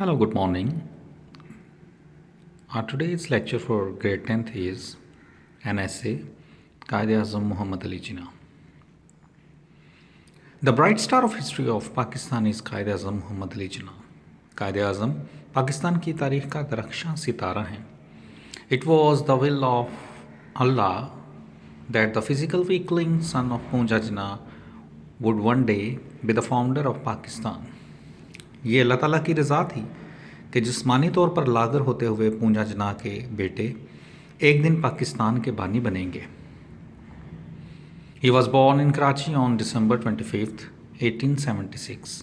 Hello, good morning. Our today's lecture for grade 10th is an essay, Quaid-e-Azam Muhammad Ali Jinnah. The bright star of history of Pakistan is Quaid-e-Azam Muhammad Ali Jinnah. Quaid-e-Azam Pakistan की तारीख का दरख्शां सितारा है. It was the will of Allah that the physical weakling son of Poonja Jinnah would one day be the founder of Pakistan. ये अल्लाह ताला की रज़ा थी कि जिस्मानी तौर पर लागर होते हुए पूंजा जिन्ना के बेटे एक दिन पाकिस्तान के बानी बनेंगे. He was born in Karachi on December 25th, 1876.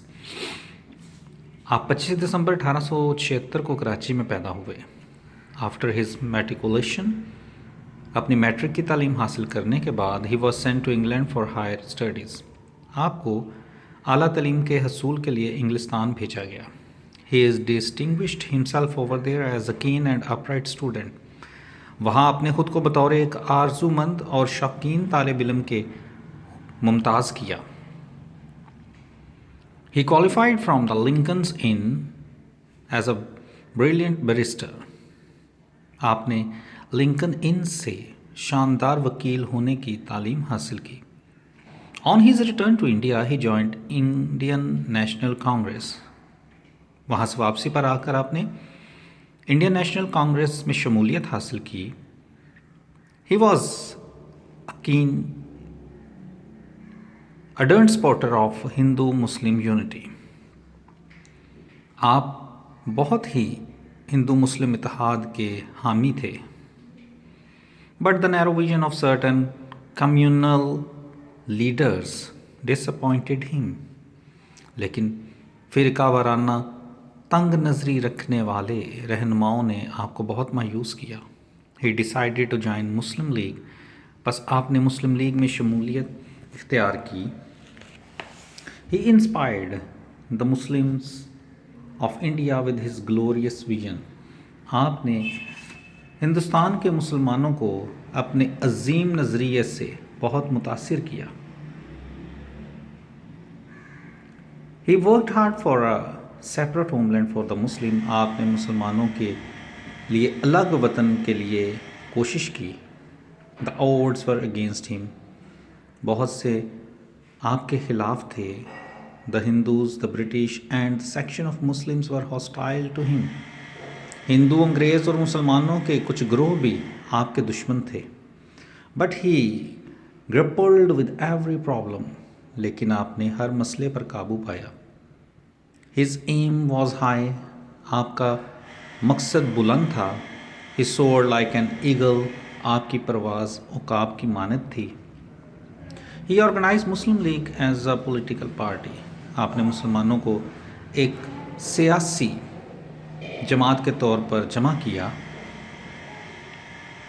आप 25 दिसंबर 1876 को कराची में पैदा हुए. आफ्टर हिज मैट्रिकुलेशन, अपनी मैट्रिक की तालीम हासिल करने के बाद he was sent to England for higher studies. आपको आला तालीम के हसूल के लिए इंग्लिस्तान भेजा गया. He is distinguished himself over there as a keen and upright student. वहाँ आपने ख़ुद को बतौर एक आरज़ूमंद और शौकीन तालिब इल्म के मुमताज़ किया. He qualified from the Lincoln's Inn as a brilliant barrister. आपने लिंकन इन से शानदार वकील होने की तालीम हासिल की. On his return to India, he joined Indian National Congress. वहाँ से वापसी पर आकर आपने इंडियन नेशनल कांग्रेस में शमूलियत हासिल की. ही वॉज अ कीन अडर्न supporter of Hindu Muslim unity. आप बहुत ही हिंदू मुस्लिम इत्तेहाद के हामी थे. But the narrow vision of certain communal leaders disappointed him. लेकिन फ़िरका वाराना तंग नज़री रखने वाले रहनुमाओं ने आपको बहुत मायूस किया. He decided to join Muslim League. बस आपने मुस्लिम लीग में शमूलियत इख्तियार की. He inspired the Muslims of India with his glorious vision. आपने हिंदुस्तान के मुसलमानों को अपने अजीम नज़रिए से बहुत मुतासिर किया. He worked hard for a separate homeland for the Muslim. आपने मुसलमानों के लिए अलग वतन के लिए कोशिश की. The odds were against him. बहुत से आपके ख़िलाफ़ थे. The Hindus, the British and the section of Muslims were hostile to him. हिंदू, अंग्रेज़ और मुसलमानों के कुछ ग्रोह भी आपके दुश्मन थे. But he grappled with every problem. लेकिन आपने हर मसले पर काबू पाया. His aim was high. आपका मकसद बुलंद था. He soared like an eagle. आपकी परवाज़ उकाब की मानद थी. He organized Muslim League as a political party. आपने मुसलमानों को एक सियासी जमात के तौर पर जमा किया.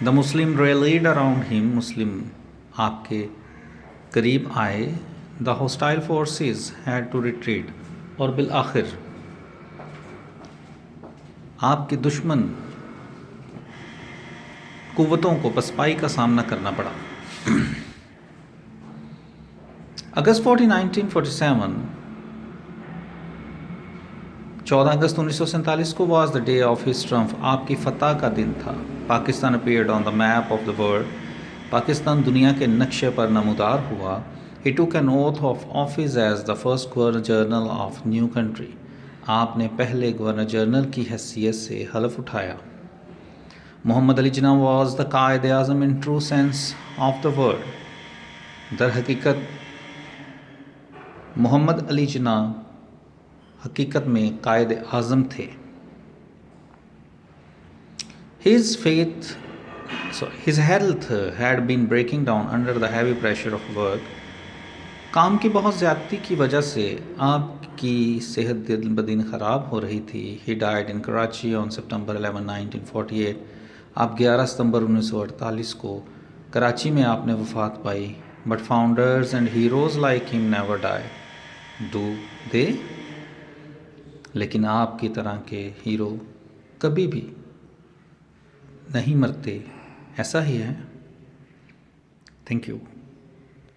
The Muslim rallied around him. मुस्लिम आपके करीब आए. The hostile forces had to retreat. और बिल आखिर आपके दुश्मन कुव्वतों को पसपाई का सामना करना पड़ा. अगस्त 1947, 14 अगस्त 1947 को was the day of his triumph. आपकी फतह का दिन था. Pakistan appeared on the map of the world. Pakistan दुनिया के नक्शे पर नमूदार हुआ. He took an oath of office as the first Governor General of new country. आपने पहले गवर्नर जनरल की हैसियत से हलफ उठाया. Mohammad Ali Jinnah was the Quaid Azam in true sense of the word. दर हकीकत मोहम्मद अली जिन्ना हकीकत में कायद आज़म थे. His health had been breaking down under the heavy pressure of work. काम की बहुत ज़्यादती की वजह से आपकी सेहत दिन ब दिन ख़राब हो रही थी. He died in Karachi on सितंबर 11, 1948. आप 11 सितंबर 1948 को कराची में आपने वफ़ात पाई. But founders and heroes like him never die, do they. लेकिन आपकी तरह के हीरो कभी भी नहीं मरते. ऐसा ही है. Thank you.